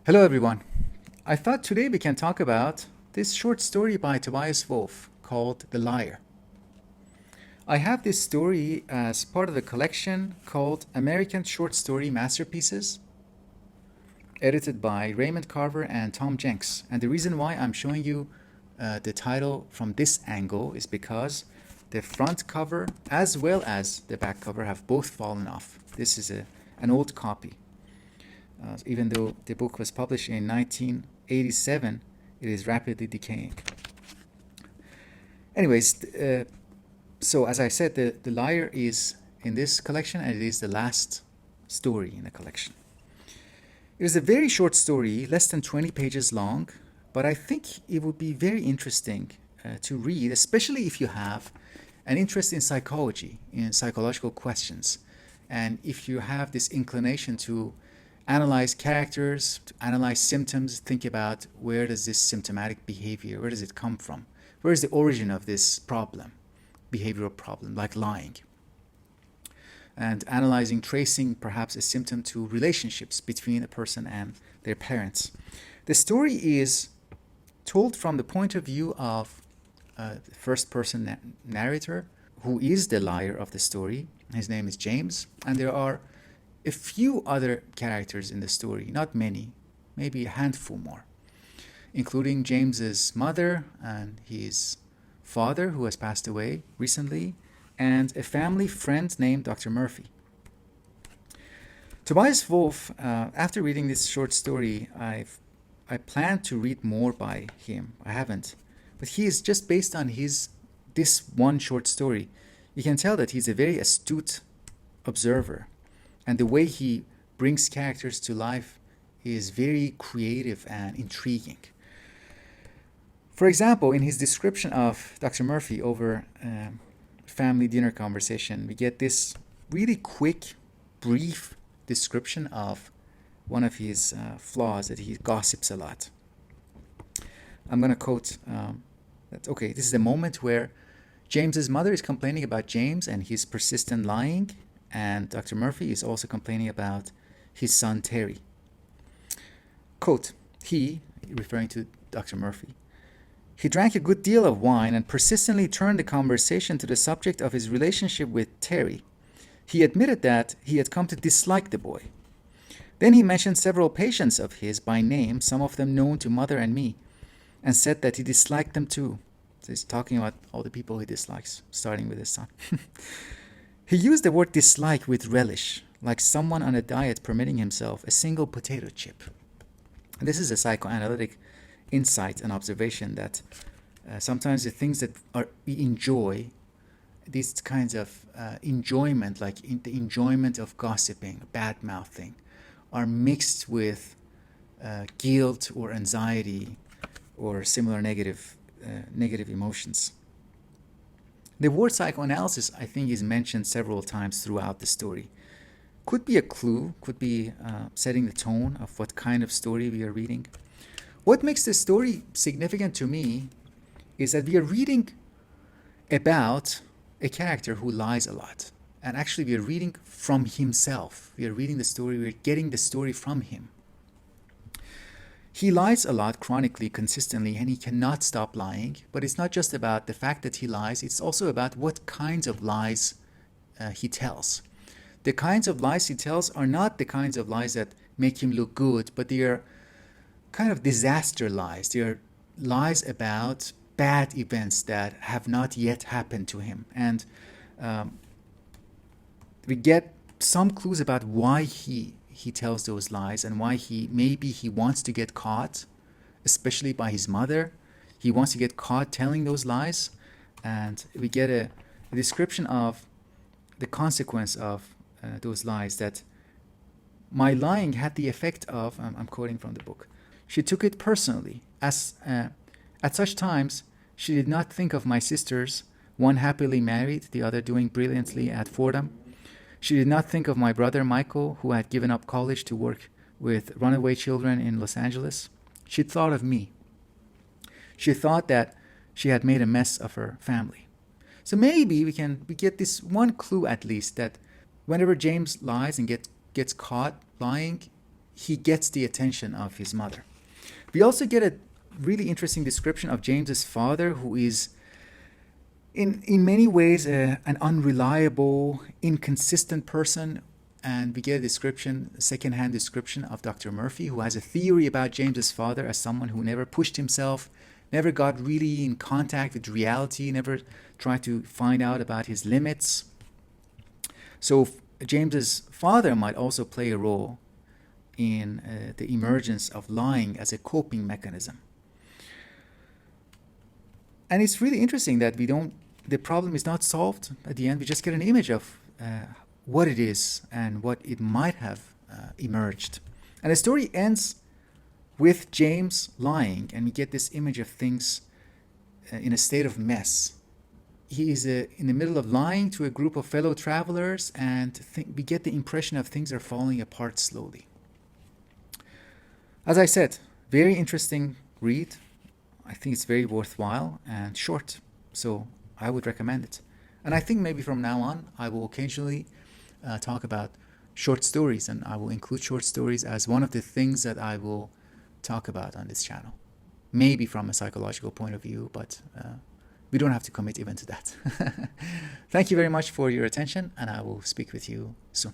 Hello, everyone. I thought today we can talk about this short story by Tobias Wolff called The Liar. I have this story as part of a collection called American Short Story Masterpieces, edited by Raymond Carver and Tom Jenks. And the reason why I'm showing you the title from this angle is because the front cover as well as the back cover have both fallen off. This is an old copy. Even though the book was published in 1987, it is rapidly decaying. Anyways, so as I said, the Liar is in this collection, and it is the last story in the collection. It is a very short story, less than 20 pages long, but I think it would be very interesting to read, especially if you have an interest in psychology, in psychological questions, and if you have this inclination to analyze characters, to analyze symptoms, think about where does this symptomatic behavior, where does it come from? Where is the origin of this problem, behavioral problem, like lying? And analyzing, tracing perhaps a symptom to relationships between a person and their parents. The story is told from the point of view of the first person narrator, who is the liar of the story. His name is James, and there are a few other characters in the story, not many, maybe a handful more, including James's mother and his father, who has passed away recently, and a family friend named Dr. Murphy. Tobias Wolff, after reading this short story, I plan to read more by him. I haven't, but he is just based on this one short story. You can tell that he's a very astute observer. And the way he brings characters to life is very creative and intriguing. For example, in his description of Dr. Murphy over family dinner conversation, we get this really quick, brief description of one of his flaws, that he gossips a lot. I'm going to quote this is the moment where James's mother is complaining about James and his persistent lying, and Dr. Murphy is also complaining about his son Terry. Quote, he, referring to Dr. Murphy, he drank a good deal of wine and persistently turned the conversation to the subject of his relationship with Terry. He admitted that he had come to dislike the boy. Then he mentioned several patients of his by name, some of them known to mother and me, and said that he disliked them too. So he's talking about all the people he dislikes, starting with his son. He used the word dislike with relish, like someone on a diet permitting himself a single potato chip. And this is a psychoanalytic insight and observation that sometimes the things that we enjoy, these kinds of enjoyment, like the enjoyment of gossiping, bad mouthing, are mixed with guilt or anxiety or similar negative emotions. The word psychoanalysis, I think, is mentioned several times throughout the story. Could be a clue, could be setting the tone of what kind of story we are reading. What makes this story significant to me is that we are reading about a character who lies a lot. And actually, we are reading from himself. We are reading the story, we are getting the story from him. He lies a lot, chronically, consistently, and he cannot stop lying. But it's not just about the fact that he lies, it's also about what kinds of lies he tells. The kinds of lies he tells are not the kinds of lies that make him look good, but they are kind of disaster lies. They are lies about bad events that have not yet happened to him. And we get some clues about why he tells those lies and why maybe he wants to get caught, especially by his mother. He wants to get caught telling those lies, and we get a description of the consequence of those lies, that my lying had the effect of, I'm quoting from the book, she took it personally, as at such times she did not think of my sisters, one happily married, the other doing brilliantly at Fordham. She did not think of my brother Michael, who had given up college to work with runaway children in Los Angeles. She thought of me. She thought that she had made a mess of her family. So maybe we get this one clue at least, that whenever James lies and gets caught lying, he gets the attention of his mother. We also get a really interesting description of James's father, who is in many ways an unreliable, inconsistent person. And we get a second-hand description of Dr. Murphy, who has a theory about James's father as someone who never pushed himself, never got really in contact with reality, never tried to find out about his limits. So James's father might also play a role in the emergence of lying as a coping mechanism. And it's really interesting that the problem is not solved at the end. We just get an image of what it is and what it might have emerged. And the story ends with James lying, and we get this image of things in a state of mess. He is in the middle of lying to a group of fellow travelers, and we get the impression of things are falling apart slowly. As I said, very interesting read. I think it's very worthwhile and short, so I would recommend it. And I think maybe from now on, I will occasionally talk about short stories, and I will include short stories as one of the things that I will talk about on this channel. Maybe from a psychological point of view, but we don't have to commit even to that. Thank you very much for your attention, and I will speak with you soon.